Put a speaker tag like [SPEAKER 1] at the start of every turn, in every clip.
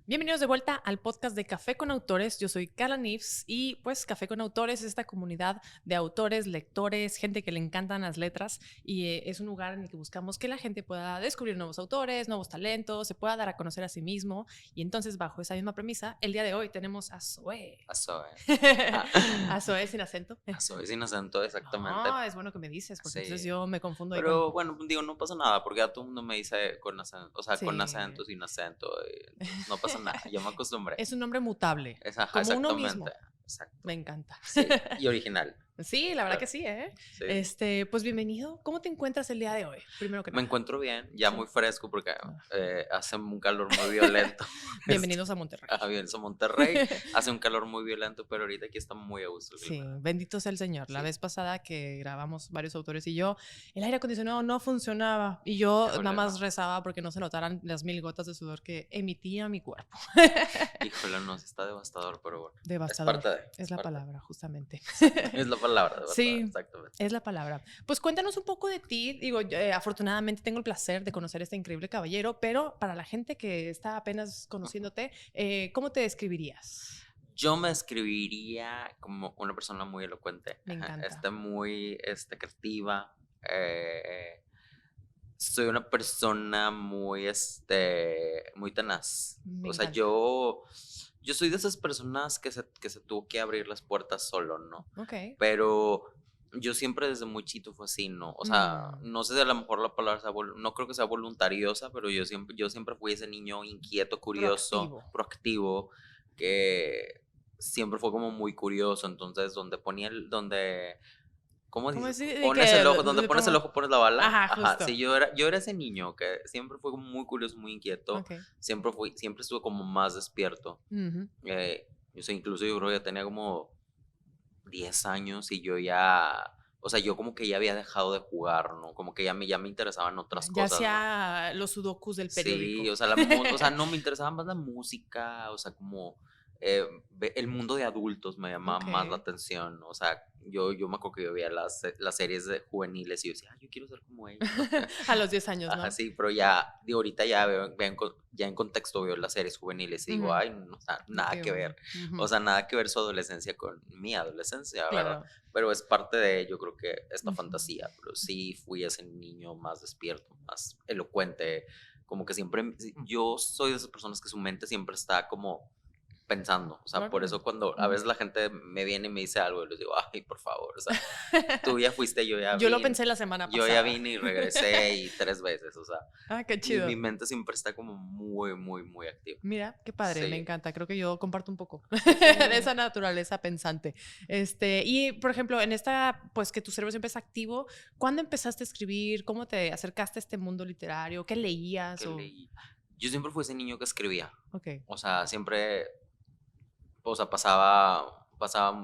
[SPEAKER 1] Bienvenidos de vuelta al podcast de Café con Autores. Yo soy Carla Nifs y pues Café con Autores es esta comunidad de autores, lectores, gente que le encantan las letras y es un lugar en el que buscamos que la gente pueda descubrir nuevos autores, nuevos talentos, se pueda dar a conocer a sí mismo. Y entonces bajo esa misma premisa, el día de hoy tenemos a Zoe.
[SPEAKER 2] A Zoe.
[SPEAKER 1] A Zoe sin acento.
[SPEAKER 2] A Zoe sin acento, exactamente.
[SPEAKER 1] No, es bueno que me dices porque
[SPEAKER 2] Sí.
[SPEAKER 1] entonces yo me confundo ahí
[SPEAKER 2] Pero
[SPEAKER 1] con...
[SPEAKER 2] bueno, digo, no pasa nada, porque ya todo el mundo me dice con acento, o sea, con
[SPEAKER 1] Sí.
[SPEAKER 2] acento, sin acento, entonces no pasa nada, yo me acostumbré.
[SPEAKER 1] Es un nombre mutable,
[SPEAKER 2] Ajá,
[SPEAKER 1] como uno mismo.
[SPEAKER 2] exactamente, exacto.
[SPEAKER 1] Me encanta.
[SPEAKER 2] Sí, y original.
[SPEAKER 1] Sí, la verdad que sí, ¿eh?
[SPEAKER 2] Sí.
[SPEAKER 1] Pues bienvenido. ¿Cómo te encuentras el día de hoy? Primero que
[SPEAKER 2] Me
[SPEAKER 1] nada.
[SPEAKER 2] encuentro bien, ya
[SPEAKER 1] Sí.
[SPEAKER 2] muy fresco porque hace un calor muy violento.
[SPEAKER 1] Bienvenidos a Monterrey.
[SPEAKER 2] Bienvenidos a Monterrey, hace un calor muy violento, pero ahorita aquí está muy a gusto el
[SPEAKER 1] Sí,
[SPEAKER 2] clima.
[SPEAKER 1] bendito sea el Señor. La
[SPEAKER 2] Sí.
[SPEAKER 1] vez pasada que grabamos varios autores y yo, el aire acondicionado no funcionaba y yo
[SPEAKER 2] Híjole,
[SPEAKER 1] nada más
[SPEAKER 2] no.
[SPEAKER 1] rezaba porque no se notaran las 1000 gotas de sudor que emitía mi cuerpo.
[SPEAKER 2] Híjole, no, está devastador, pero bueno.
[SPEAKER 1] Devastador.
[SPEAKER 2] Es parte de.
[SPEAKER 1] Es la
[SPEAKER 2] parte de.
[SPEAKER 1] palabra, justamente.
[SPEAKER 2] Es la palabra, devastador,
[SPEAKER 1] Sí.
[SPEAKER 2] exactamente.
[SPEAKER 1] Es la palabra. Pues cuéntanos un poco de ti. Digo, yo, afortunadamente tengo el placer de conocer a este increíble caballero, pero para la gente que está apenas conociéndote, ¿cómo te describirías?
[SPEAKER 2] Yo me describiría como una persona muy elocuente.
[SPEAKER 1] Me encanta.
[SPEAKER 2] Muy creativa. Soy una persona muy tenaz.
[SPEAKER 1] Me
[SPEAKER 2] O sea,
[SPEAKER 1] encanta.
[SPEAKER 2] yo soy de esas personas que se tuvo que abrir las puertas solo, ¿no?
[SPEAKER 1] Ok.
[SPEAKER 2] Pero yo siempre desde muy chito fue así, ¿no? O sea, no sé si a lo mejor la palabra no creo que sea voluntariosa, pero yo siempre fui ese niño inquieto, curioso, proactivo, que siempre fue como muy curioso. Entonces, ¿cómo
[SPEAKER 1] ¿Cómo
[SPEAKER 2] dices?
[SPEAKER 1] decir?
[SPEAKER 2] Pones el ojo, donde pones el
[SPEAKER 1] Como...
[SPEAKER 2] ojo, pones la bala.
[SPEAKER 1] Ajá,
[SPEAKER 2] Ajá,
[SPEAKER 1] justo.
[SPEAKER 2] sí, yo era ese niño que siempre fue muy curioso, muy inquieto.
[SPEAKER 1] Ok.
[SPEAKER 2] Siempre estuve como más despierto.
[SPEAKER 1] Ujú.
[SPEAKER 2] Incluso yo creo que ya tenía como 10 años y o sea, yo como que ya había dejado de jugar, ¿no? Como que ya me interesaban otras
[SPEAKER 1] Ya
[SPEAKER 2] cosas, ¿no?
[SPEAKER 1] hacía los sudokus del
[SPEAKER 2] Sí,
[SPEAKER 1] periódico.
[SPEAKER 2] o sea, o sea, no me interesaba más la música, o sea, como el mundo de adultos me llamaba más la
[SPEAKER 1] Ok.
[SPEAKER 2] atención, ¿no? O sea, yo me acuerdo que yo veía las series de juveniles y yo decía, yo quiero ser como ellos.
[SPEAKER 1] A los 10 años,
[SPEAKER 2] Ajá,
[SPEAKER 1] ¿no?
[SPEAKER 2] sí, pero ya, digo, ahorita ya ya en contexto veo las series juveniles y digo,
[SPEAKER 1] Ujú.
[SPEAKER 2] ay, no, o sea, nada
[SPEAKER 1] Qué
[SPEAKER 2] que ver.
[SPEAKER 1] bueno.
[SPEAKER 2] O sea, nada que ver su adolescencia con mi adolescencia, ¿verdad?
[SPEAKER 1] Claro.
[SPEAKER 2] Pero es parte de, yo creo que esta
[SPEAKER 1] Ujú.
[SPEAKER 2] fantasía, pero sí fui ese niño más despierto, más elocuente, como que siempre, yo soy de esas personas que su mente siempre está como pensando, o sea, por
[SPEAKER 1] Claro.
[SPEAKER 2] eso cuando a
[SPEAKER 1] Ujú.
[SPEAKER 2] veces la gente me viene y me dice algo y les digo, ay, por favor, o sea, tú ya fuiste, yo ya
[SPEAKER 1] Yo lo
[SPEAKER 2] vine,
[SPEAKER 1] pensé la semana
[SPEAKER 2] yo ya
[SPEAKER 1] pasada.
[SPEAKER 2] vine y regresé y 3 veces, o sea,
[SPEAKER 1] Ah, qué
[SPEAKER 2] mi
[SPEAKER 1] chido.
[SPEAKER 2] mente siempre está como muy, muy, muy activa.
[SPEAKER 1] Mira, qué padre, me
[SPEAKER 2] Sí,
[SPEAKER 1] encanta. Creo que yo comparto un poco de
[SPEAKER 2] sí.
[SPEAKER 1] esa naturaleza pensante. Y por ejemplo, en esta, pues que tu cerebro siempre es activo, ¿cuándo empezaste a escribir? ¿Cómo te acercaste a este mundo literario? ¿Qué leías?
[SPEAKER 2] Que leí. Yo siempre fui ese niño que escribía.
[SPEAKER 1] Ok.
[SPEAKER 2] O sea, siempre, o sea,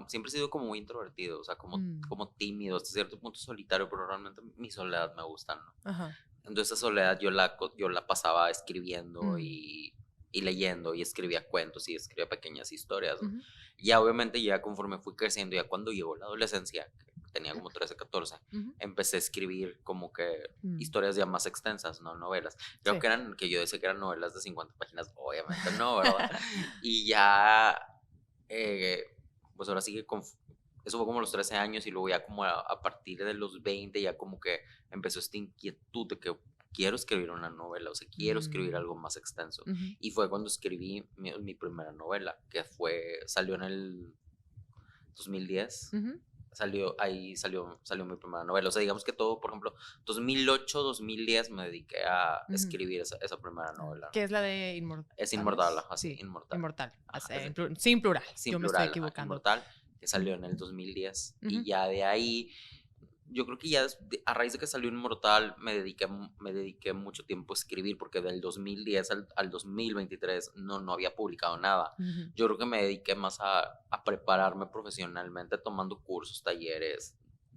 [SPEAKER 2] siempre he sido como muy introvertido, o sea,
[SPEAKER 1] Mm,
[SPEAKER 2] como tímido, hasta cierto punto solitario, pero realmente mi soledad me gusta, ¿no?
[SPEAKER 1] ajá.
[SPEAKER 2] Entonces esa soledad yo la pasaba escribiendo
[SPEAKER 1] Mm,
[SPEAKER 2] y leyendo y escribía cuentos y escribía pequeñas historias, ¿no?
[SPEAKER 1] ujú,
[SPEAKER 2] Y ya obviamente ya conforme fui creciendo, ya cuando llegó la adolescencia, que tenía como 13 14
[SPEAKER 1] ujú,
[SPEAKER 2] empecé a escribir como que
[SPEAKER 1] mm.
[SPEAKER 2] historias ya más extensas, no novelas. Creo
[SPEAKER 1] Sí.
[SPEAKER 2] que yo decía que eran novelas de 50 páginas, obviamente no, ¿verdad? Y ya, eh, pues ahora sí que eso fue como a los 13 años y luego ya como a partir de los 20 ya como que empezó esta inquietud de que quiero escribir una novela, o sea, quiero escribir
[SPEAKER 1] Mm,
[SPEAKER 2] algo más extenso.
[SPEAKER 1] ujú,
[SPEAKER 2] Y fue cuando escribí mi primera novela, salió en el 2010.
[SPEAKER 1] ujú.
[SPEAKER 2] Salió mi primera novela. O sea, digamos que todo, por ejemplo, 2008, 2010 me dediqué a
[SPEAKER 1] Ujú.
[SPEAKER 2] escribir esa primera novela, ¿no?
[SPEAKER 1] ¿Qué es la de
[SPEAKER 2] Es Inmortal,
[SPEAKER 1] Inmortales?
[SPEAKER 2] ajá, sí,
[SPEAKER 1] Sí,
[SPEAKER 2] Inmortal.
[SPEAKER 1] Inmortal.
[SPEAKER 2] Ajá,
[SPEAKER 1] Sin plural.
[SPEAKER 2] sin
[SPEAKER 1] Yo me estoy
[SPEAKER 2] plural, ajá,
[SPEAKER 1] equivocando.
[SPEAKER 2] Inmortal, que
[SPEAKER 1] Ujú,
[SPEAKER 2] salió en el 2010.
[SPEAKER 1] ujú,
[SPEAKER 2] Y ya de ahí, yo creo que ya a raíz de que salió Inmortal, me dediqué mucho tiempo a escribir, porque del 2010 al 2023 no había publicado nada.
[SPEAKER 1] ujú.
[SPEAKER 2] Yo creo que me dediqué más a prepararme profesionalmente, tomando cursos, talleres,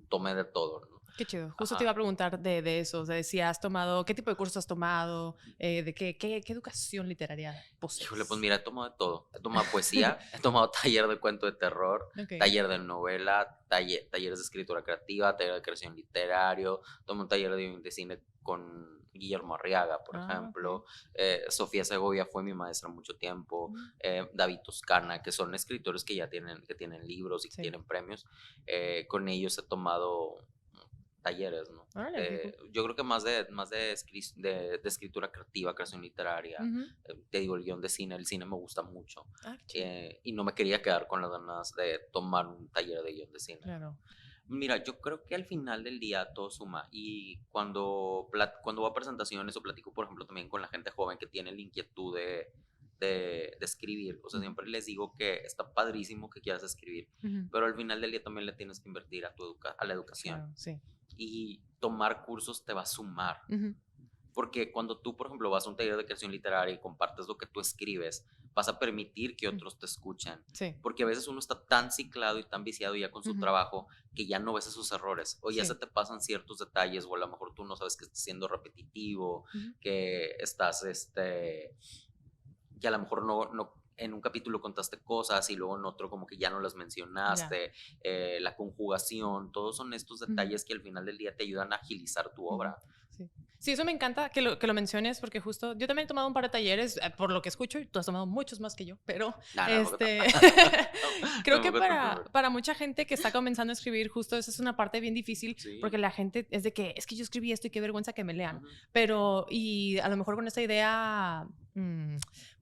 [SPEAKER 2] tomé de todo, ¿no?
[SPEAKER 1] Qué chido. Justo te iba
[SPEAKER 2] Ajá.
[SPEAKER 1] a preguntar de eso, o sea, si has tomado, ¿qué tipo de cursos has tomado? ¿De qué educación literaria
[SPEAKER 2] Híjole, pues
[SPEAKER 1] posees?
[SPEAKER 2] mira, he tomado de todo. He tomado poesía, he tomado taller de cuento de terror,
[SPEAKER 1] Ok.
[SPEAKER 2] taller de novela, talleres de escritura creativa, taller de creación literario, tomé un taller de cine Guillermo Arriaga, por
[SPEAKER 1] Ah,
[SPEAKER 2] ejemplo.
[SPEAKER 1] ok.
[SPEAKER 2] Sofía Segovia fue mi maestra mucho tiempo.
[SPEAKER 1] Mm,
[SPEAKER 2] David Toscana, que son escritores que ya tienen libros y que
[SPEAKER 1] sí.
[SPEAKER 2] tienen premios. Con ellos he tomado talleres, ¿no?
[SPEAKER 1] Órale, qué cool.
[SPEAKER 2] Yo creo que de escritura creativa, creación literaria.
[SPEAKER 1] Ujú.
[SPEAKER 2] Te digo, el guión de cine, el cine me gusta mucho.
[SPEAKER 1] Ah, qué chido.
[SPEAKER 2] Y no me quería quedar con las ganas de tomar un taller de guión de cine.
[SPEAKER 1] Claro.
[SPEAKER 2] Mira, yo creo que al final del día todo suma, y cuando voy a presentaciones o platico, por ejemplo, también con la gente joven que tiene la inquietud de escribir, o sea,
[SPEAKER 1] Ujú,
[SPEAKER 2] siempre les digo que está padrísimo que quieras escribir,
[SPEAKER 1] ujú.
[SPEAKER 2] pero al final del día también le tienes que invertir a la educación,
[SPEAKER 1] Claro, sí.
[SPEAKER 2] y tomar cursos te va a sumar.
[SPEAKER 1] Ujú,
[SPEAKER 2] Porque cuando tú, por ejemplo, vas a un taller de creación literaria y compartes lo que tú escribes, vas a permitir que
[SPEAKER 1] mm,
[SPEAKER 2] otros te escuchen.
[SPEAKER 1] sí.
[SPEAKER 2] Porque a veces uno está tan ciclado y tan viciado ya con su
[SPEAKER 1] Ujú,
[SPEAKER 2] trabajo que ya no ves esos errores. O ya se
[SPEAKER 1] sí.
[SPEAKER 2] te pasan ciertos detalles, o a lo mejor tú no sabes que estás siendo repetitivo,
[SPEAKER 1] Ujú,
[SPEAKER 2] que estás, que a lo mejor no en un capítulo contaste cosas y luego en otro como que ya no las
[SPEAKER 1] ya.
[SPEAKER 2] mencionaste, la conjugación, todos son estos
[SPEAKER 1] Ujú.
[SPEAKER 2] detalles que al final del día te ayudan a agilizar tu
[SPEAKER 1] Ujú,
[SPEAKER 2] obra.
[SPEAKER 1] sí. Sí, eso me encanta que lo menciones porque justo yo también he tomado un par de talleres, por lo que escucho, y tú has tomado muchos más que yo, pero
[SPEAKER 2] No, no, tampoco tanto.
[SPEAKER 1] este, creo que
[SPEAKER 2] Tampoco tanto,
[SPEAKER 1] para,
[SPEAKER 2] pero
[SPEAKER 1] para mucha gente que está comenzando a escribir, justo esa es una parte bien difícil
[SPEAKER 2] sí.
[SPEAKER 1] porque la gente es de que es que yo escribí esto y qué vergüenza que me lean,
[SPEAKER 2] Ujú.
[SPEAKER 1] pero y a lo mejor con esta idea,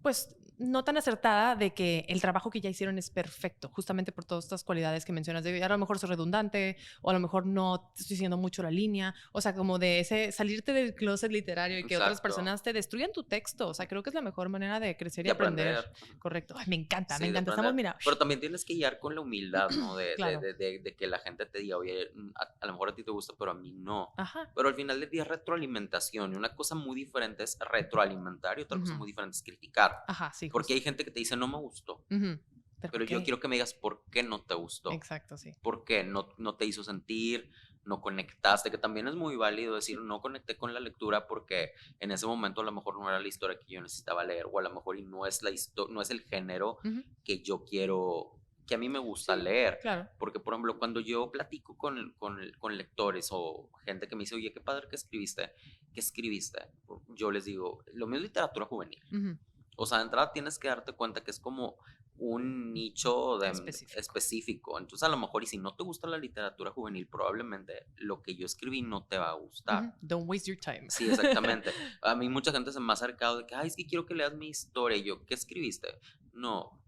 [SPEAKER 1] pues no tan acertada de que el trabajo que ya hicieron es perfecto, justamente por todas estas cualidades que mencionas, de a lo mejor soy redundante o a lo mejor no te estoy diciendo mucho la línea, o sea, como de ese salirte del closet literario y que otras
[SPEAKER 2] Exacto.
[SPEAKER 1] personas te destruyan tu texto, o sea, creo que es la mejor manera de crecer y
[SPEAKER 2] De
[SPEAKER 1] aprender.
[SPEAKER 2] aprender. Ujú.
[SPEAKER 1] Correcto. Ay, me encanta, me
[SPEAKER 2] Sí, de
[SPEAKER 1] encanta. Estamos,
[SPEAKER 2] aprender.
[SPEAKER 1] mira,
[SPEAKER 2] Pero también tienes que guiar con la humildad, ¿no?
[SPEAKER 1] claro.
[SPEAKER 2] De que la gente te diga, oye, a lo mejor a ti te gusta, pero a mí no.
[SPEAKER 1] Ajá.
[SPEAKER 2] Pero al final del día es retroalimentación. Y una cosa muy diferente es retroalimentar y otra cosa
[SPEAKER 1] Ujú.
[SPEAKER 2] muy diferente es criticar.
[SPEAKER 1] Ajá, sí,
[SPEAKER 2] Porque hay
[SPEAKER 1] justo.
[SPEAKER 2] gente que te dice, no me gustó.
[SPEAKER 1] Ujú. ¿Pero por
[SPEAKER 2] Pero yo
[SPEAKER 1] qué?
[SPEAKER 2] quiero que me digas por qué no te gustó.
[SPEAKER 1] Exacto, sí.
[SPEAKER 2] ¿Por qué? No te hizo sentir, no conectaste, que también es muy válido decir,
[SPEAKER 1] Sí.
[SPEAKER 2] no conecté con la lectura porque en ese momento a lo mejor no era la historia que yo necesitaba leer, o a lo mejor y no es no es el género
[SPEAKER 1] Ujú.
[SPEAKER 2] que yo quiero, que a mí me gusta
[SPEAKER 1] Sí,
[SPEAKER 2] leer.
[SPEAKER 1] claro.
[SPEAKER 2] Porque, por ejemplo, cuando yo platico con lectores o gente que me dice, oye, qué padre que escribiste, ¿qué escribiste? Yo les digo, lo mío es literatura juvenil.
[SPEAKER 1] Ujú.
[SPEAKER 2] O sea, de entrada tienes que darte cuenta que es como un nicho
[SPEAKER 1] Específico.
[SPEAKER 2] específico. Entonces, a lo mejor, y si no te gusta la literatura juvenil, probablemente lo que yo escribí no te va a
[SPEAKER 1] Ujú.
[SPEAKER 2] gustar.
[SPEAKER 1] Don't waste your time.
[SPEAKER 2] Sí, exactamente. A mí mucha gente se me ha acercado de que, ay, es que quiero que leas mi historia. Y yo, ¿qué escribiste? No,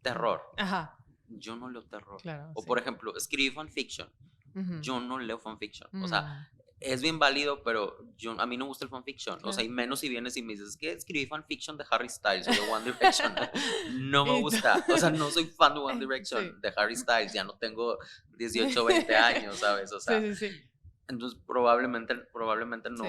[SPEAKER 2] terror.
[SPEAKER 1] Ajá,
[SPEAKER 2] Yo no leo terror.
[SPEAKER 1] claro,
[SPEAKER 2] O, por
[SPEAKER 1] sí.
[SPEAKER 2] ejemplo, escribí fanfiction.
[SPEAKER 1] Ujú.
[SPEAKER 2] Yo no leo fanfiction. O sea,
[SPEAKER 1] Mm,
[SPEAKER 2] es bien válido, pero a mí no me gusta el fanfiction. O sea,
[SPEAKER 1] claro.
[SPEAKER 2] y menos si vienes y me dices que escribí fanfiction de Harry Styles o de One Direction. No me
[SPEAKER 1] Y tú
[SPEAKER 2] gusta. O sea, no soy fan de One
[SPEAKER 1] sí.
[SPEAKER 2] Direction, de Harry Styles. Ya no tengo 18 o 20 años, ¿sabes? O
[SPEAKER 1] Sí,
[SPEAKER 2] sea,
[SPEAKER 1] sí, sí.
[SPEAKER 2] entonces probablemente
[SPEAKER 1] Sí,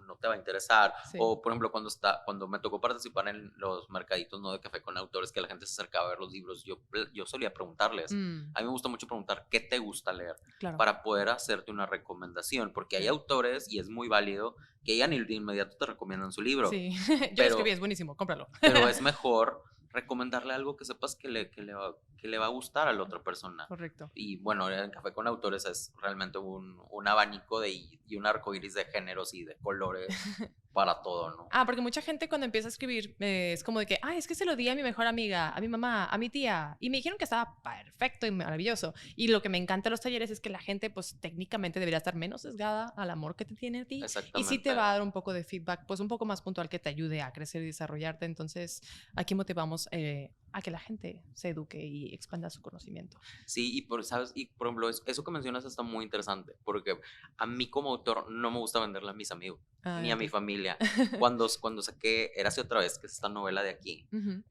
[SPEAKER 2] no te va a interesar.
[SPEAKER 1] sí.
[SPEAKER 2] O, por ejemplo, cuando me tocó participar en los mercaditos, ¿no? De café con autores, que la gente se acercaba a ver los libros, yo solía preguntarles.
[SPEAKER 1] Mm,
[SPEAKER 2] A mí me gusta mucho preguntar qué te gusta leer
[SPEAKER 1] claro,
[SPEAKER 2] para poder hacerte una recomendación, porque hay
[SPEAKER 1] sí.
[SPEAKER 2] autores, y es muy válido, que ya ni de inmediato te recomiendan su libro,
[SPEAKER 1] Sí, yo lo escribí,
[SPEAKER 2] pero
[SPEAKER 1] es buenísimo, cómpralo.
[SPEAKER 2] pero es mejor recomendarle algo que sepas que le va a gustar a la otra persona.
[SPEAKER 1] Correcto.
[SPEAKER 2] Y bueno, en Café con Autores es realmente un abanico y un arcoíris de géneros y de colores para todo, ¿no?
[SPEAKER 1] Ah, porque mucha gente cuando empieza a escribir es como de que, ay, es que se lo di a mi mejor amiga, a mi mamá, a mi tía, y me dijeron que estaba perfecto y maravilloso. Y lo que me encanta de los talleres es que la gente, pues técnicamente debería estar menos sesgada al amor que te tiene a ti y sí te
[SPEAKER 2] Exactamente.
[SPEAKER 1] va a dar un poco de feedback, pues un poco más puntual que te ayude a crecer y desarrollarte. Entonces, aquí motivamos a que la gente se eduque y expanda su conocimiento.
[SPEAKER 2] Sí, ¿sabes? Y por ejemplo, eso que mencionas está muy interesante, porque a mí como autor no me gusta venderle a mis amigos, ni
[SPEAKER 1] Ah,
[SPEAKER 2] a mi
[SPEAKER 1] ok.
[SPEAKER 2] familia. Cuando saqué Érase otra vez, que es esta novela de aquí,
[SPEAKER 1] Ujú.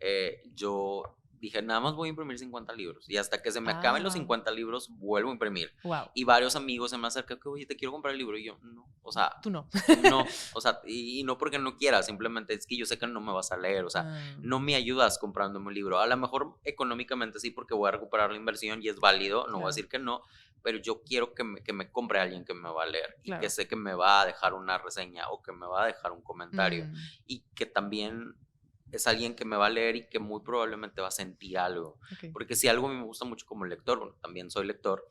[SPEAKER 2] yo dije, nada más voy a imprimir 50 libros, y hasta que se me
[SPEAKER 1] Ah,
[SPEAKER 2] acaben los
[SPEAKER 1] wow.
[SPEAKER 2] 50 libros, vuelvo a imprimir.
[SPEAKER 1] Wow.
[SPEAKER 2] Y varios amigos se me acercan que, oye, te quiero comprar el libro, y yo, no, o sea,
[SPEAKER 1] Tú no.
[SPEAKER 2] no, o sea, y no porque no quiera, simplemente es que yo sé que no me vas a leer, o sea,
[SPEAKER 1] Ah,
[SPEAKER 2] no me ayudas comprándome un libro. A lo mejor económicamente sí, porque voy a recuperar la inversión y es válido, no voy a
[SPEAKER 1] claro,
[SPEAKER 2] decir que no, pero yo quiero que me compre alguien que me va a leer y que
[SPEAKER 1] claro.
[SPEAKER 2] sé que me va a dejar una reseña o que me va a dejar un comentario,
[SPEAKER 1] Mm,
[SPEAKER 2] y que también es alguien que me va a leer y que muy probablemente va a sentir algo.
[SPEAKER 1] ok.
[SPEAKER 2] Porque si algo a mí me gusta mucho como lector, bueno, también soy lector,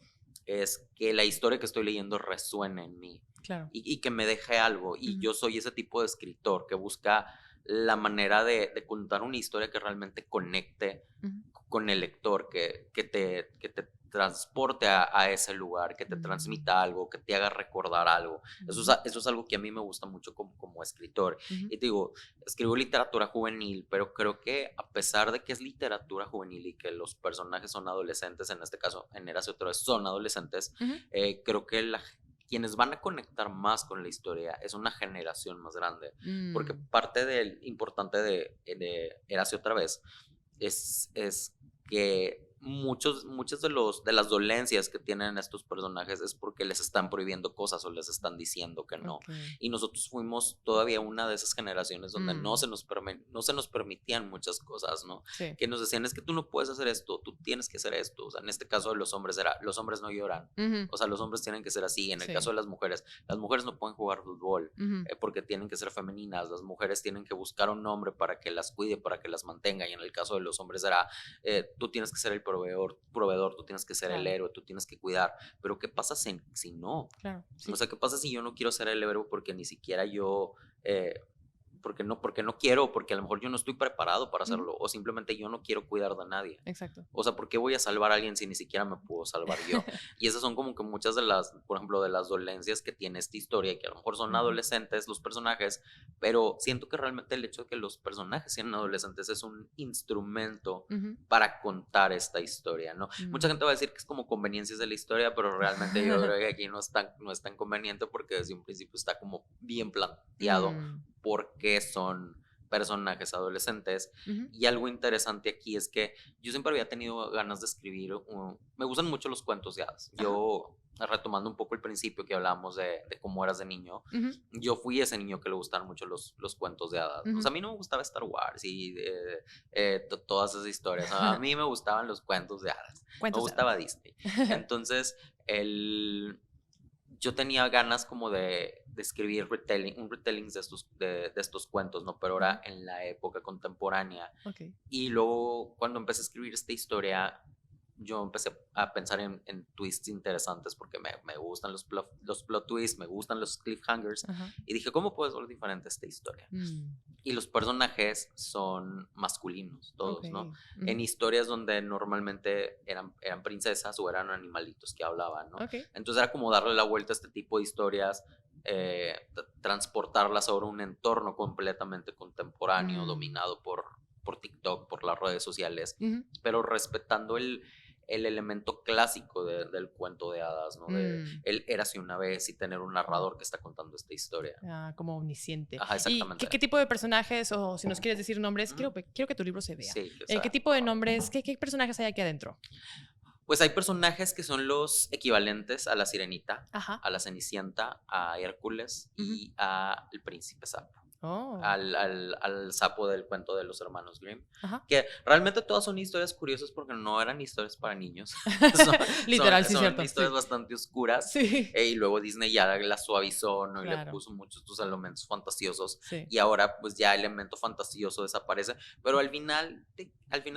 [SPEAKER 2] es que la historia que estoy leyendo resuene en mí.
[SPEAKER 1] Claro.
[SPEAKER 2] y que me deje algo. Y
[SPEAKER 1] Ujú,
[SPEAKER 2] yo soy ese tipo de escritor que busca la manera de contar una historia que realmente conecte
[SPEAKER 1] ujú.
[SPEAKER 2] con el lector, que te transporte a ese lugar, que te
[SPEAKER 1] Mm,
[SPEAKER 2] transmita algo, que te haga recordar algo.
[SPEAKER 1] ujú,
[SPEAKER 2] Eso es algo que a mí me gusta mucho como escritor.
[SPEAKER 1] ujú.
[SPEAKER 2] Y te digo, escribo literatura juvenil, pero creo que a pesar de que es literatura juvenil y que los personajes son adolescentes, en este caso en Érase otra vez son adolescentes,
[SPEAKER 1] Ujú.
[SPEAKER 2] creo que quienes van a conectar más con la historia es una generación más grande, porque
[SPEAKER 1] Mm,
[SPEAKER 2] parte del importante de Érase otra vez es que muchas de las dolencias que tienen estos personajes es porque les están prohibiendo cosas o les están diciendo que no.
[SPEAKER 1] okey.
[SPEAKER 2] Y nosotros fuimos todavía una de esas generaciones donde
[SPEAKER 1] Mm,
[SPEAKER 2] no se nos permitían muchas cosas, ¿no?
[SPEAKER 1] sí.
[SPEAKER 2] Que nos decían, es que tú no puedes hacer esto, tú tienes que hacer esto. O sea, en este caso de los hombres era, los hombres no lloran.
[SPEAKER 1] Ujú,
[SPEAKER 2] O sea, los hombres tienen que ser así. En el caso
[SPEAKER 1] sí.
[SPEAKER 2] de las mujeres no pueden jugar fútbol
[SPEAKER 1] Ujú,
[SPEAKER 2] porque tienen que ser femeninas. Las mujeres tienen que buscar un hombre para que las cuide, para que las mantenga. Y en el caso de los hombres era, tú tienes que ser el proveedor, tú tienes que ser el
[SPEAKER 1] claro,
[SPEAKER 2] héroe, tú tienes que cuidar. Pero ¿qué pasa si no?
[SPEAKER 1] claro,
[SPEAKER 2] O
[SPEAKER 1] sí.
[SPEAKER 2] sea, ¿qué pasa si yo no quiero ser el héroe porque ni siquiera yo, porque no quiero, porque a lo mejor yo no estoy preparado para
[SPEAKER 1] Ujú,
[SPEAKER 2] hacerlo, o simplemente yo no quiero cuidar de nadie?
[SPEAKER 1] exacto.
[SPEAKER 2] O sea, ¿por qué voy a salvar a alguien si ni siquiera me puedo salvar yo? Y esas son como que muchas de las, por ejemplo, de las dolencias que tiene esta historia, que a lo mejor son
[SPEAKER 1] Ujú,
[SPEAKER 2] adolescentes los personajes, pero siento que realmente el hecho de que los personajes sean adolescentes es un instrumento
[SPEAKER 1] ujú,
[SPEAKER 2] para contar esta historia, ¿no? Mucha
[SPEAKER 1] mm.
[SPEAKER 2] gente va a decir que es como conveniencias de la historia, pero realmente yo creo que aquí no es tan conveniente porque desde un principio está como bien planteado
[SPEAKER 1] Mm,
[SPEAKER 2] porque son personajes adolescentes.
[SPEAKER 1] ujú,
[SPEAKER 2] Y algo interesante aquí es que yo siempre había tenido ganas de escribir, me gustan mucho los cuentos de hadas.
[SPEAKER 1] ajá,
[SPEAKER 2] Yo, retomando un poco el principio que hablábamos de cómo eras de niño,
[SPEAKER 1] ujú,
[SPEAKER 2] yo fui ese niño que le gustaban mucho los cuentos de hadas. O
[SPEAKER 1] ujú.
[SPEAKER 2] sea, a mí no me gustaba Star Wars y todas esas historias. A mí me gustaban los cuentos de hadas. Me
[SPEAKER 1] Cuentos de
[SPEAKER 2] gustaba
[SPEAKER 1] hadas.
[SPEAKER 2] Disney. Entonces, yo tenía ganas como de escribir un retelling de estos cuentos, ¿no? Pero
[SPEAKER 1] Ujú,
[SPEAKER 2] ahora en la época contemporánea.
[SPEAKER 1] okey.
[SPEAKER 2] Y luego, cuando empecé a escribir esta historia, yo empecé a pensar en twists interesantes porque me gustan los plot twists, me gustan los cliffhangers.
[SPEAKER 1] Ajá.
[SPEAKER 2] Y dije, ¿cómo puede ser diferente esta historia?
[SPEAKER 1] Mm,
[SPEAKER 2] Y los personajes son masculinos, todos, ¿no?
[SPEAKER 1] okey.
[SPEAKER 2] En
[SPEAKER 1] Ujú,
[SPEAKER 2] historias donde normalmente eran princesas o eran animalitos que hablaban, ¿no?
[SPEAKER 1] okey.
[SPEAKER 2] Entonces era como darle la vuelta a este tipo de historias, transportarlas ahora a un entorno completamente contemporáneo,
[SPEAKER 1] Mm,
[SPEAKER 2] dominado por TikTok, por las redes sociales,
[SPEAKER 1] ujú,
[SPEAKER 2] pero respetando el elemento clásico del cuento de hadas, ¿no? De
[SPEAKER 1] mm.
[SPEAKER 2] él érase una vez y tener un
[SPEAKER 1] Claro.
[SPEAKER 2] narrador que está contando esta historia.
[SPEAKER 1] Como omnisciente.
[SPEAKER 2] Ajá,
[SPEAKER 1] ¿Y
[SPEAKER 2] exactamente.
[SPEAKER 1] qué tipo de personajes, o si nos quieres decir nombres,
[SPEAKER 2] Ujú.
[SPEAKER 1] quiero que tu libro se vea?
[SPEAKER 2] Sí, que
[SPEAKER 1] ¿Qué
[SPEAKER 2] sea.
[SPEAKER 1] tipo de nombres, qué personajes hay aquí adentro?
[SPEAKER 2] Pues hay personajes que son los equivalentes a la Sirenita,
[SPEAKER 1] Ajá.
[SPEAKER 2] a la Cenicienta, a Hércules
[SPEAKER 1] Ujú.
[SPEAKER 2] y a el Príncipe Sapo.
[SPEAKER 1] Oh,
[SPEAKER 2] Al sapo del cuento de los hermanos Grimm,
[SPEAKER 1] ajá.
[SPEAKER 2] que realmente todas son historias curiosas porque no eran historias para niños, son,
[SPEAKER 1] Literal, sí,
[SPEAKER 2] son
[SPEAKER 1] cierto,
[SPEAKER 2] historias
[SPEAKER 1] sí.
[SPEAKER 2] bastante oscuras,
[SPEAKER 1] Sí,
[SPEAKER 2] y luego Disney ya las suavizó, ¿no? Y le
[SPEAKER 1] claro,
[SPEAKER 2] puso muchos estos elementos fantasiosos,
[SPEAKER 1] sí.
[SPEAKER 2] y ahora pues ya el elemento fantasioso desaparece, pero al final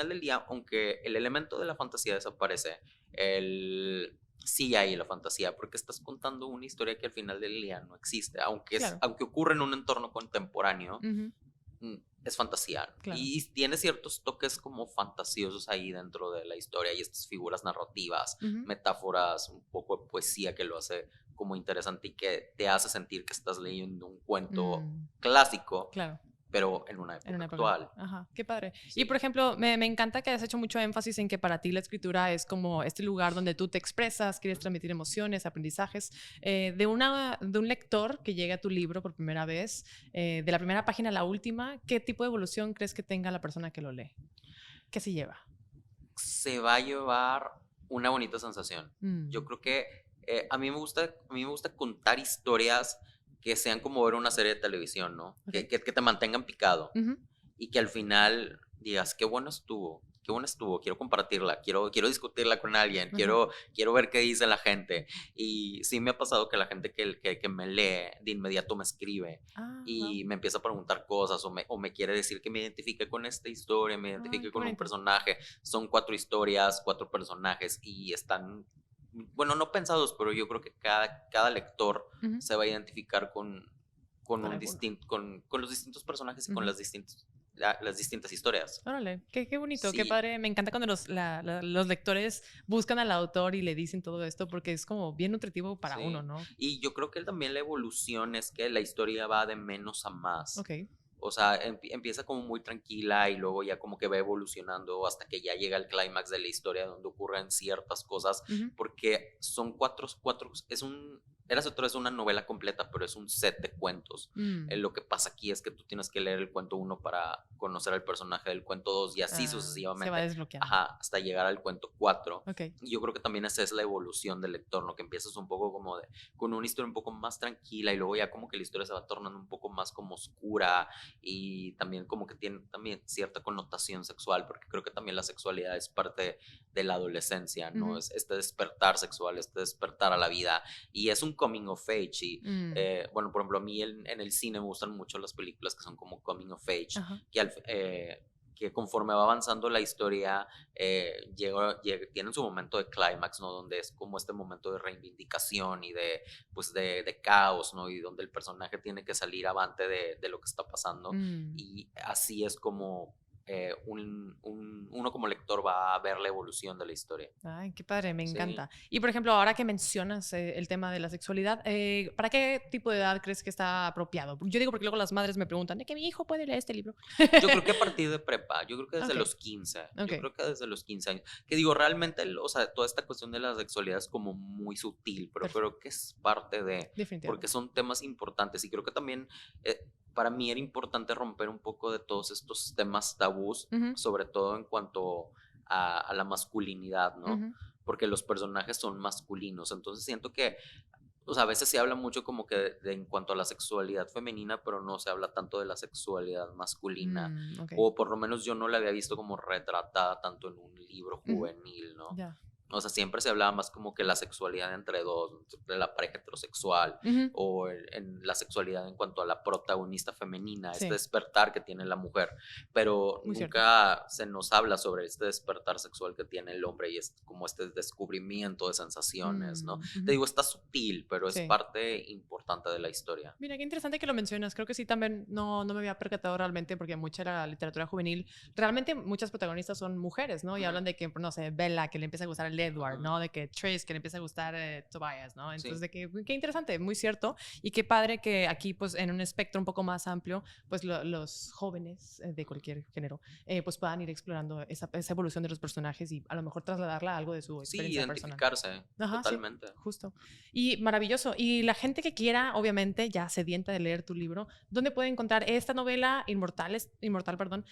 [SPEAKER 2] del día, aunque el elemento de la fantasía desaparece, el sí hay la fantasía, porque estás contando una historia que al final del día no existe,
[SPEAKER 1] Claro.
[SPEAKER 2] aunque ocurre en un entorno contemporáneo,
[SPEAKER 1] Ujú,
[SPEAKER 2] es fantasía.
[SPEAKER 1] claro.
[SPEAKER 2] Y tiene ciertos toques como fantasiosos ahí dentro de la historia y estas figuras narrativas,
[SPEAKER 1] Ujú,
[SPEAKER 2] metáforas, un poco de poesía que lo hace como interesante y que te hace sentir que estás leyendo un cuento
[SPEAKER 1] mm,
[SPEAKER 2] clásico,
[SPEAKER 1] claro.
[SPEAKER 2] pero en una
[SPEAKER 1] En
[SPEAKER 2] época
[SPEAKER 1] una época.
[SPEAKER 2] actual.
[SPEAKER 1] Ajá, qué padre. Y por
[SPEAKER 2] Sí.
[SPEAKER 1] ejemplo, me encanta que hayas hecho mucho énfasis en que para ti la escritura es como este lugar donde tú te expresas, quieres
[SPEAKER 2] Ujú.
[SPEAKER 1] transmitir emociones, aprendizajes. De un lector que llegue a tu libro por primera vez, de la primera página a la última, ¿qué tipo de evolución crees que tenga la persona que lo lee? ¿Qué se lleva?
[SPEAKER 2] Se va a llevar una bonita sensación. Yo
[SPEAKER 1] Mm,
[SPEAKER 2] creo que a mí me gusta contar historias que sean como ver una serie de televisión, ¿no?
[SPEAKER 1] ok.
[SPEAKER 2] Que te mantengan picado
[SPEAKER 1] Ujú.
[SPEAKER 2] y que al final digas, qué bueno estuvo, quiero compartirla, quiero discutirla con alguien,
[SPEAKER 1] Ajá.
[SPEAKER 2] quiero ver qué dice la gente. Y sí me ha pasado que la gente que me lee de inmediato me escribe
[SPEAKER 1] Ah, wow.
[SPEAKER 2] y me empieza a preguntar cosas o me quiere decir que me identifique con esta historia, me
[SPEAKER 1] Ay,
[SPEAKER 2] identifique
[SPEAKER 1] qué
[SPEAKER 2] con un
[SPEAKER 1] bonito.
[SPEAKER 2] personaje. Son 4 historias, 4 personajes y están bueno, no pensados, pero yo creo que cada lector
[SPEAKER 1] Ujú.
[SPEAKER 2] se va a identificar con
[SPEAKER 1] Con
[SPEAKER 2] un
[SPEAKER 1] alguno.
[SPEAKER 2] con los distintos personajes y con
[SPEAKER 1] Ujú.
[SPEAKER 2] las distintas historias.
[SPEAKER 1] Órale, qué bonito, qué
[SPEAKER 2] Sí,
[SPEAKER 1] padre. Me encanta cuando los lectores buscan al autor y le dicen todo esto porque es como bien nutritivo para uno,
[SPEAKER 2] sí.
[SPEAKER 1] ¿no?
[SPEAKER 2] Y yo creo que también la evolución es que la historia va de menos a más.
[SPEAKER 1] Ok.
[SPEAKER 2] O sea, empieza como muy tranquila y luego ya como que va evolucionando hasta que ya llega el clímax de la historia donde ocurren ciertas cosas,
[SPEAKER 1] Ujú.
[SPEAKER 2] porque son Érase otra vez una novela completa, pero es un set de cuentos.
[SPEAKER 1] Mm.
[SPEAKER 2] Lo que pasa aquí es que tú tienes que leer el cuento uno para conocer al personaje del cuento 2 y así
[SPEAKER 1] Se va
[SPEAKER 2] sucesivamente,
[SPEAKER 1] desbloqueando.
[SPEAKER 2] ajá, hasta llegar al cuento 4.
[SPEAKER 1] Ok.
[SPEAKER 2] Y yo creo que también esa es la evolución del lector, ¿no? Que empiezas un poco como con una historia un poco más tranquila y luego ya como que la historia se va tornando un poco más como oscura y también como que tiene también cierta connotación sexual, porque creo que también la sexualidad es parte de la adolescencia, ¿no?
[SPEAKER 1] Ujú.
[SPEAKER 2] Es este despertar sexual, este despertar a la vida y es un coming of age y
[SPEAKER 1] Mm.
[SPEAKER 2] bueno, por ejemplo, a mí en el cine me gustan mucho las películas que son como coming of age,
[SPEAKER 1] Ajá.
[SPEAKER 2] que conforme va avanzando la historia, tienen su momento de clímax, ¿no? Donde es como este momento de reivindicación y pues de caos, ¿no? Y donde el personaje tiene que salir avante de lo que está pasando.
[SPEAKER 1] Mm.
[SPEAKER 2] Y así es como uno como lector va a ver la evolución de la historia.
[SPEAKER 1] Ay, qué padre, me
[SPEAKER 2] Sí.
[SPEAKER 1] encanta. Y por ejemplo, ahora que mencionas el tema de la sexualidad, ¿para qué tipo de edad crees que está apropiado? Yo digo porque luego las madres me preguntan, ¿de que mi hijo puede leer este libro?
[SPEAKER 2] Yo creo que a partir de prepa, yo creo que desde
[SPEAKER 1] Ok,
[SPEAKER 2] los 15,
[SPEAKER 1] ok,
[SPEAKER 2] yo creo que desde los 15 años. Que digo, realmente, o sea, toda esta cuestión de la sexualidad es como muy sutil, pero
[SPEAKER 1] perfecto,
[SPEAKER 2] creo que es parte porque
[SPEAKER 1] definitivamente.
[SPEAKER 2] son temas importantes y creo que también para mí era importante romper un poco de todos estos temas tabús,
[SPEAKER 1] Ujú,
[SPEAKER 2] sobre todo en cuanto a la masculinidad, ¿no?
[SPEAKER 1] ujú,
[SPEAKER 2] Porque los personajes son masculinos, entonces siento que o sea, a veces se habla mucho como que en cuanto a la sexualidad femenina, pero no se habla tanto de la sexualidad masculina.
[SPEAKER 1] ok,
[SPEAKER 2] O por lo menos yo no la había visto como retratada tanto en un libro
[SPEAKER 1] ujú,
[SPEAKER 2] juvenil, ¿no?
[SPEAKER 1] ya.
[SPEAKER 2] O sea, siempre se hablaba más como que la sexualidad entre dos, de la pareja heterosexual,
[SPEAKER 1] Ujú,
[SPEAKER 2] o en la sexualidad en cuanto a la protagonista femenina, este
[SPEAKER 1] sí,
[SPEAKER 2] despertar que tiene la mujer, pero
[SPEAKER 1] muy cierto.
[SPEAKER 2] nunca se nos habla sobre este despertar sexual que tiene el hombre y es como este descubrimiento de sensaciones, ¿no? Te
[SPEAKER 1] Ujú,
[SPEAKER 2] digo, está sutil, pero es
[SPEAKER 1] sí.
[SPEAKER 2] parte importante de la historia.
[SPEAKER 1] Mira, qué interesante que lo mencionas. Creo que sí, también no me había percatado realmente porque mucha de la literatura juvenil, realmente muchas protagonistas son mujeres, ¿no? Y
[SPEAKER 2] Ujú,
[SPEAKER 1] hablan de que, no sé, Bella, que le empieza a gustar el Edward,
[SPEAKER 2] ujú,
[SPEAKER 1] ¿no? De que Trace, que le empieza a gustar Tobias, ¿no? Entonces,
[SPEAKER 2] sí,
[SPEAKER 1] de que, qué interesante, muy cierto. Y qué padre que aquí, pues, en un espectro un poco más amplio, pues, los jóvenes de cualquier género, pues, puedan ir explorando esa evolución de los personajes y a lo mejor trasladarla a algo de su
[SPEAKER 2] sí,
[SPEAKER 1] experiencia personal.
[SPEAKER 2] identificarse
[SPEAKER 1] Ajá, sí,
[SPEAKER 2] totalmente.
[SPEAKER 1] justo. Y maravilloso. Y la gente que quiera, obviamente, ya sedienta de leer tu libro, ¿dónde puede encontrar esta novela, Inmortal, perdón?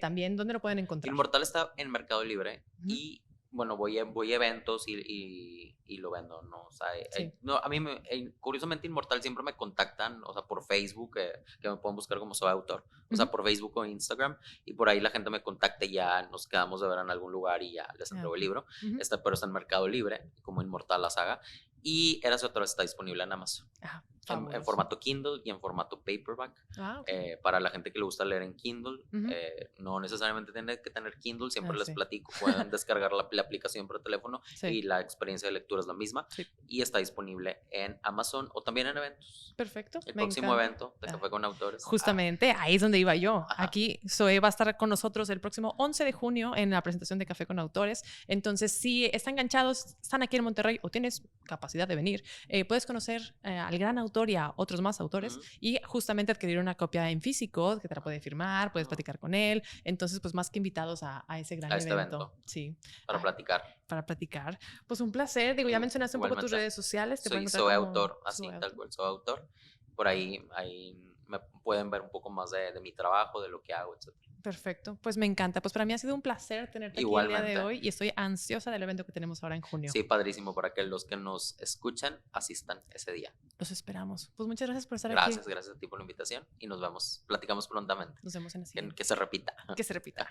[SPEAKER 1] También, ¿dónde lo pueden encontrar?
[SPEAKER 2] Inmortal está en Mercado Libre
[SPEAKER 1] Ujú,
[SPEAKER 2] y bueno, voy a eventos y lo vendo, ¿no? O sea,
[SPEAKER 1] sí.
[SPEAKER 2] no, a mí, curiosamente, Inmortal siempre me contactan, o sea, por Facebook, que me pueden buscar como soy autor, o
[SPEAKER 1] Ujú.
[SPEAKER 2] sea, por Facebook o Instagram, y por ahí la gente me contacta y ya nos quedamos de ver en algún lugar y ya les
[SPEAKER 1] Ah,
[SPEAKER 2] entrego el
[SPEAKER 1] ok.
[SPEAKER 2] libro.
[SPEAKER 1] Ujú.
[SPEAKER 2] Pero está en Mercado Libre, como Inmortal la saga, y Érase otra vez está disponible en Amazon.
[SPEAKER 1] Ah,
[SPEAKER 2] En
[SPEAKER 1] fabuloso.
[SPEAKER 2] formato Kindle y en formato paperback.
[SPEAKER 1] Ah, ok.
[SPEAKER 2] Para la gente que le gusta leer en Kindle,
[SPEAKER 1] Ujú.
[SPEAKER 2] no necesariamente tiene que tener Kindle, siempre
[SPEAKER 1] Ah,
[SPEAKER 2] les
[SPEAKER 1] sí.
[SPEAKER 2] platico, pueden descargar la aplicación por teléfono
[SPEAKER 1] Sí,
[SPEAKER 2] y la experiencia de lectura es la misma
[SPEAKER 1] sí.
[SPEAKER 2] y está disponible en Amazon o también en eventos.
[SPEAKER 1] Perfecto,
[SPEAKER 2] El
[SPEAKER 1] me
[SPEAKER 2] próximo
[SPEAKER 1] encanta.
[SPEAKER 2] evento de
[SPEAKER 1] Ah,
[SPEAKER 2] Café con Autores.
[SPEAKER 1] justamente ahí es donde iba yo.
[SPEAKER 2] Ajá.
[SPEAKER 1] Aquí Zoe va a estar con nosotros el próximo 11 de junio en la presentación de Café con Autores. Entonces, si están enganchados, están aquí en Monterrey o tienes capacidad de venir, puedes conocer al gran autor y a otros más autores
[SPEAKER 2] Ujú,
[SPEAKER 1] y justamente adquirir una copia en físico que te la puede firmar, puedes
[SPEAKER 2] ujú.
[SPEAKER 1] platicar con él. Entonces, pues más que invitados a ese gran
[SPEAKER 2] A este
[SPEAKER 1] evento.
[SPEAKER 2] evento
[SPEAKER 1] Sí.
[SPEAKER 2] para
[SPEAKER 1] Ay,
[SPEAKER 2] platicar.
[SPEAKER 1] para platicar. Pues un placer. Digo, ya mencionaste un poco tus
[SPEAKER 2] Igualmente.
[SPEAKER 1] redes sociales, te pueden encontrar
[SPEAKER 2] Soy
[SPEAKER 1] como
[SPEAKER 2] autor,
[SPEAKER 1] Zoe
[SPEAKER 2] así tal
[SPEAKER 1] Autor.
[SPEAKER 2] cual, soy autor. Por ahí me pueden ver un poco más de mi trabajo, de lo que hago, etc.
[SPEAKER 1] Perfecto, pues me encanta. Pues para mí ha sido un placer tenerte aquí el día de
[SPEAKER 2] Igualmente.
[SPEAKER 1] hoy y estoy ansiosa del evento que tenemos ahora en junio.
[SPEAKER 2] Sí, padrísimo para que los que nos escuchan asistan ese día.
[SPEAKER 1] Los esperamos. Pues muchas gracias por estar aquí.
[SPEAKER 2] Gracias a ti por la invitación y nos vemos, platicamos prontamente.
[SPEAKER 1] Nos vemos en la
[SPEAKER 2] Que
[SPEAKER 1] siguiente.
[SPEAKER 2] se repita.
[SPEAKER 1] Que se repita.